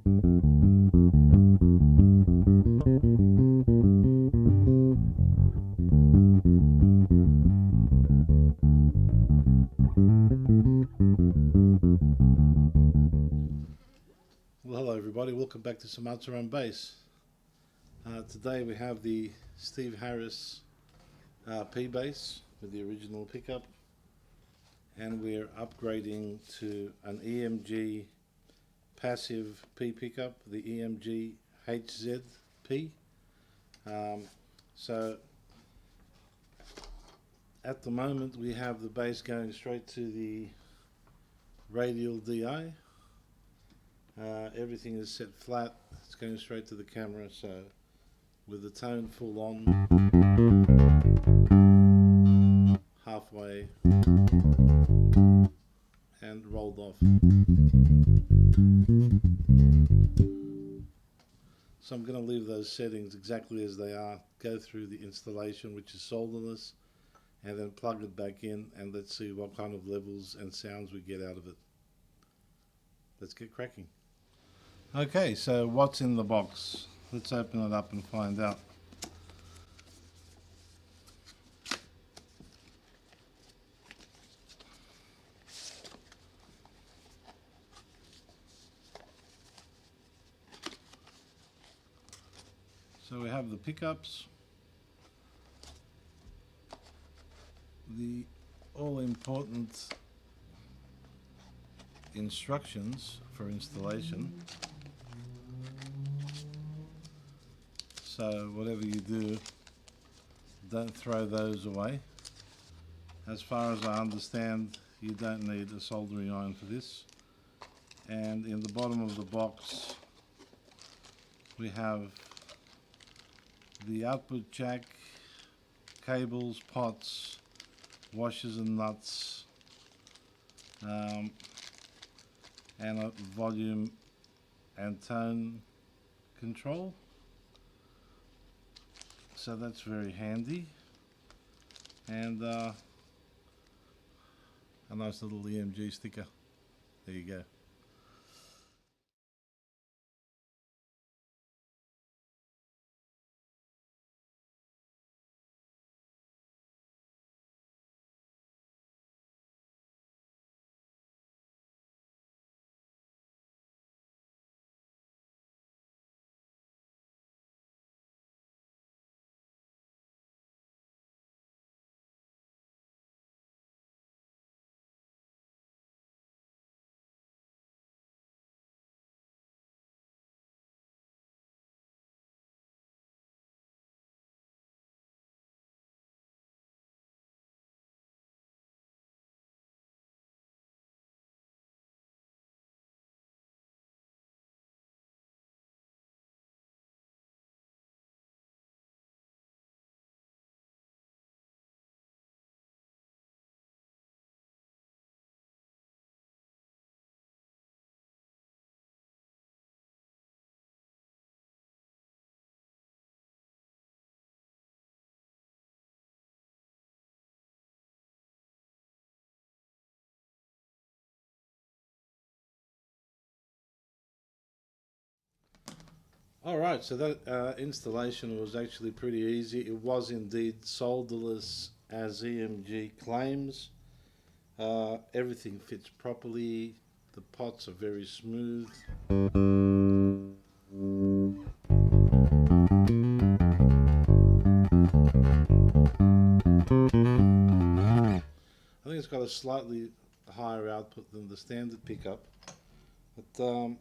Well, hello everybody, welcome back to some Answer on Bass. Today we have the Steve Harris P bass with the original pickup, and we're upgrading to an EMG passive P pickup, the EMG HZP. So at the moment we have the bass going straight to the radial DI. Everything is set flat, it's going straight to the camera, so with the tone full on, halfway, and rolled off. So I'm going to leave those settings exactly as they are, go through the installation, which is solderless, and then plug it back in, and let's see what kind of levels and sounds we get out of it. Let's get cracking. Okay, so what's in the box? Let's open it up and find out. So we have the pickups, the all-important instructions for installation. So whatever you do, don't throw those away. As far as I understand, you don't need a soldering iron for this. And in the bottom of the box we have the output jack, cables, pots, washers and nuts, and a volume and tone control. So that's very handy, and a nice little EMG sticker. There you go. Alright, so that installation was actually pretty easy. It was indeed solderless as EMG claims. Everything fits properly. The pots are very smooth. I think it's got a slightly higher output than the standard pickup, but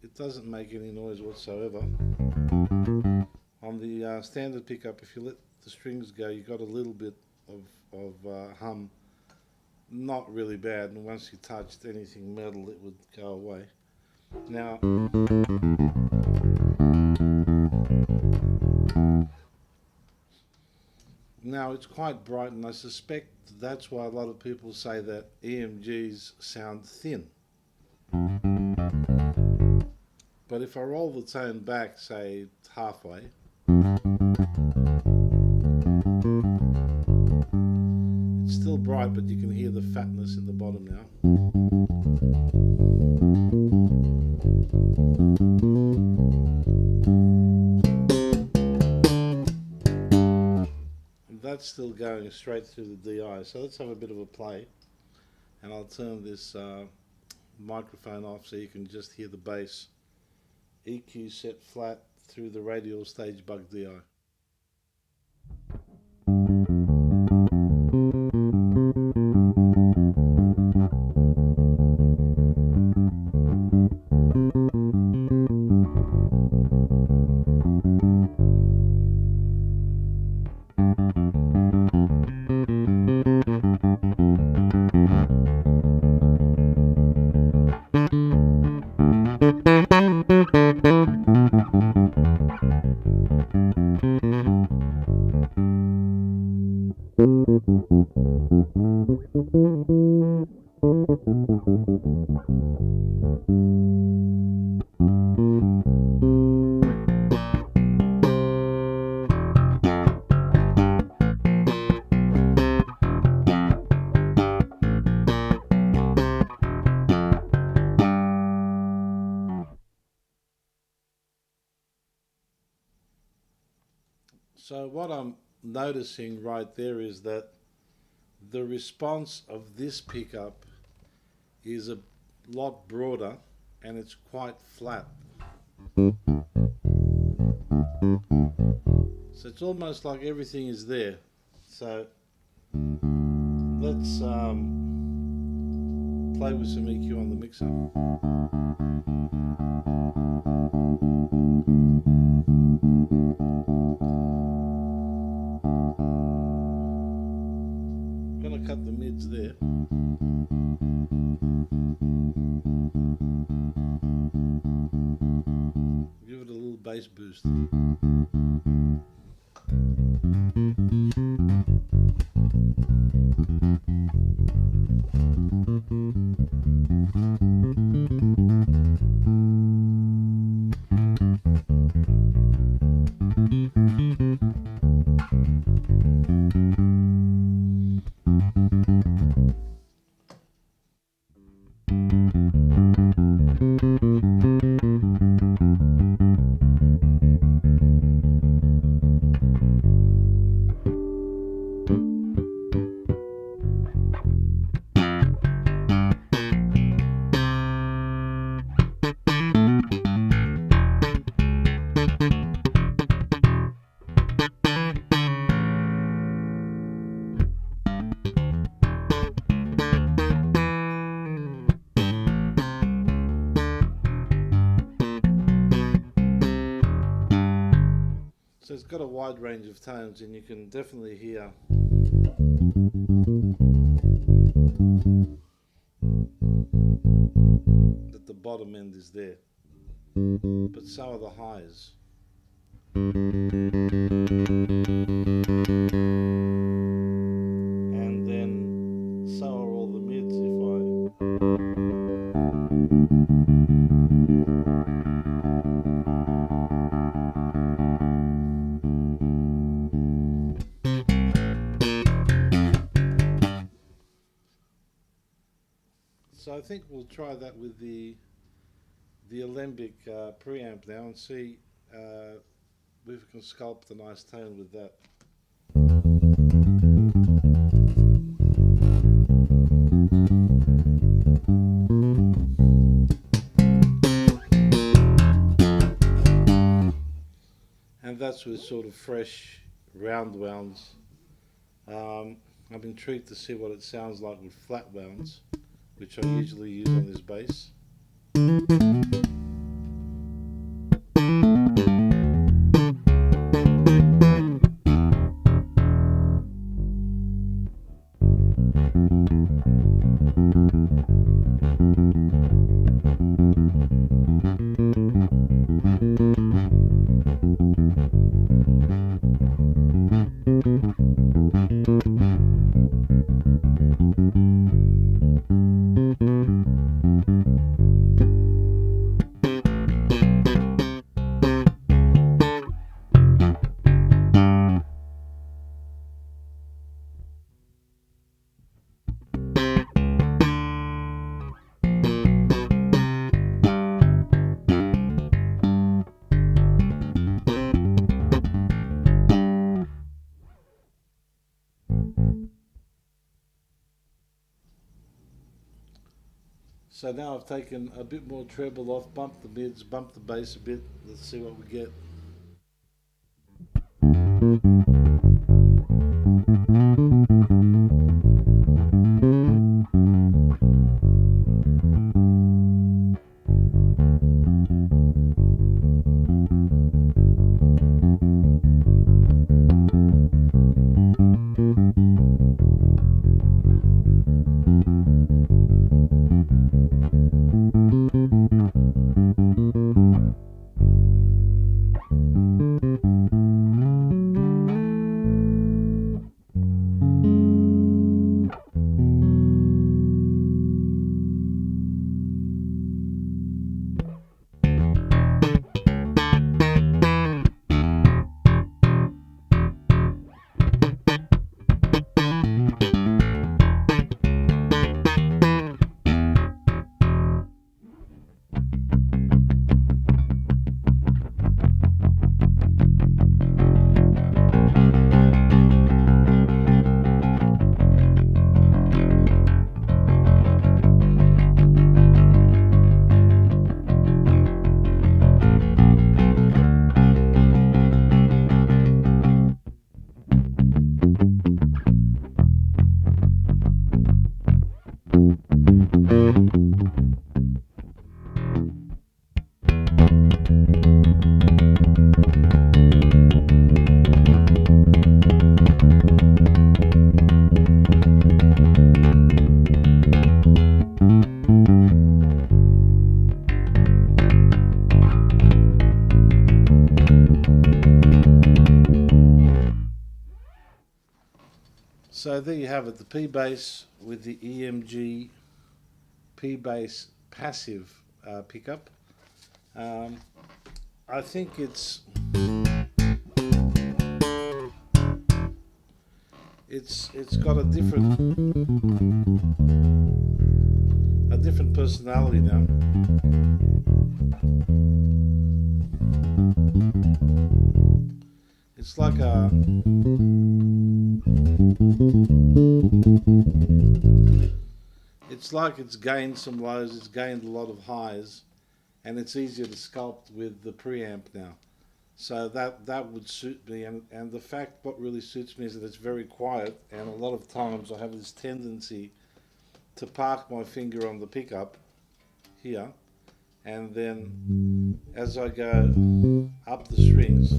it doesn't make any noise whatsoever. On the standard pickup, if you let the strings go, you got a little bit of hum. Not really bad, and once you touched anything metal it would go away. Now it's quite bright, and I suspect that's why a lot of people say that EMGs sound thin. But if I roll the tone back, say halfway, it's still bright, but you can hear the fatness in the bottom now. that's still going straight through the DI. So let's have a bit of a play, and I'll turn this microphone off so you can just hear the bass. EQ set flat through the radial stage bug DI. So what I'm noticing right there is that the response of this pickup is a lot broader and it's quite flat. So it's almost like everything is there. So let's play with some EQ on the mixer. I'm going to cut the mids there. Give it a little bass boost. So it's got a wide range of tones, and you can definitely hear that the bottom end is there, but so are the highs. And then so are all the mids So I think we'll try that with the Alembic preamp now and see if we can sculpt a nice tone with that. And that's with sort of fresh round wounds. I'm intrigued to see what it sounds like with flat wounds, which I usually use on this bass. So now I've taken a bit more treble off, bumped the mids, bumped the bass a bit. Let's see what we get. So there you have it, the P-Bass with the EMG P-Bass passive pickup. I think it's got a different personality now. It's like it's gained some lows, it's gained a lot of highs, and it's easier to sculpt with the preamp now. So that would suit me, and the fact what really suits me is that it's very quiet, and a lot of times I have this tendency to park my finger on the pickup here, and then as I go up the strings,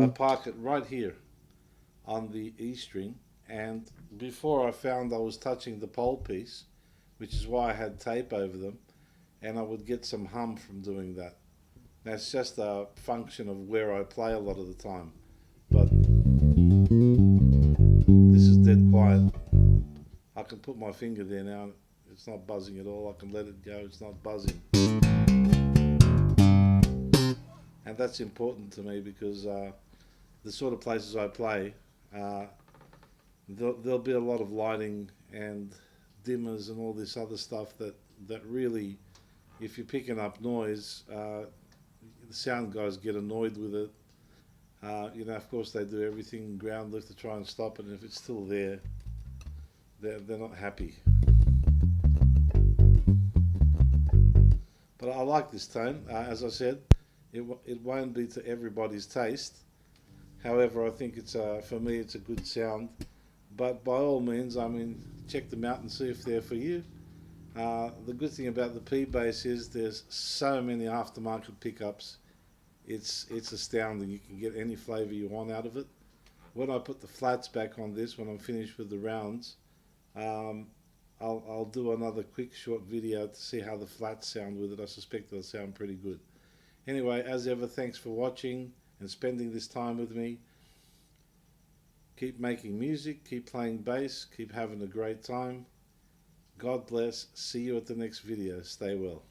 I park it right here on the E string. And before I found I was touching the pole piece, which is why I had tape over them, and I would get some hum from doing that. That's just a function of where I play a lot of the time, but this is dead quiet. I can put my finger there now, it's not buzzing at all. I can let it go, it's not buzzing. And that's important to me because the sort of places I play, there'll be a lot of lighting and dimmers and all this other stuff that really, if you're picking up noise, the sound guys get annoyed with it. You know, of course they do everything ground lift to try and stop it, and if it's still there, they're not happy. But I like this tone. As I said, it won't be to everybody's taste. However, I think it's for me it's a good sound. But by all means, I mean, check them out and see if they're for you. The good thing about the P-Bass is there's so many aftermarket pickups. It's astounding. You can get any flavour you want out of it. When I put the flats back on this, when I'm finished with the rounds, I'll do another quick short video to see how the flats sound with it. I suspect they'll sound pretty good. Anyway, as ever, thanks for watching and spending this time with me. Keep making music, keep playing bass, keep having a great time. God bless. See you at the next video. Stay well.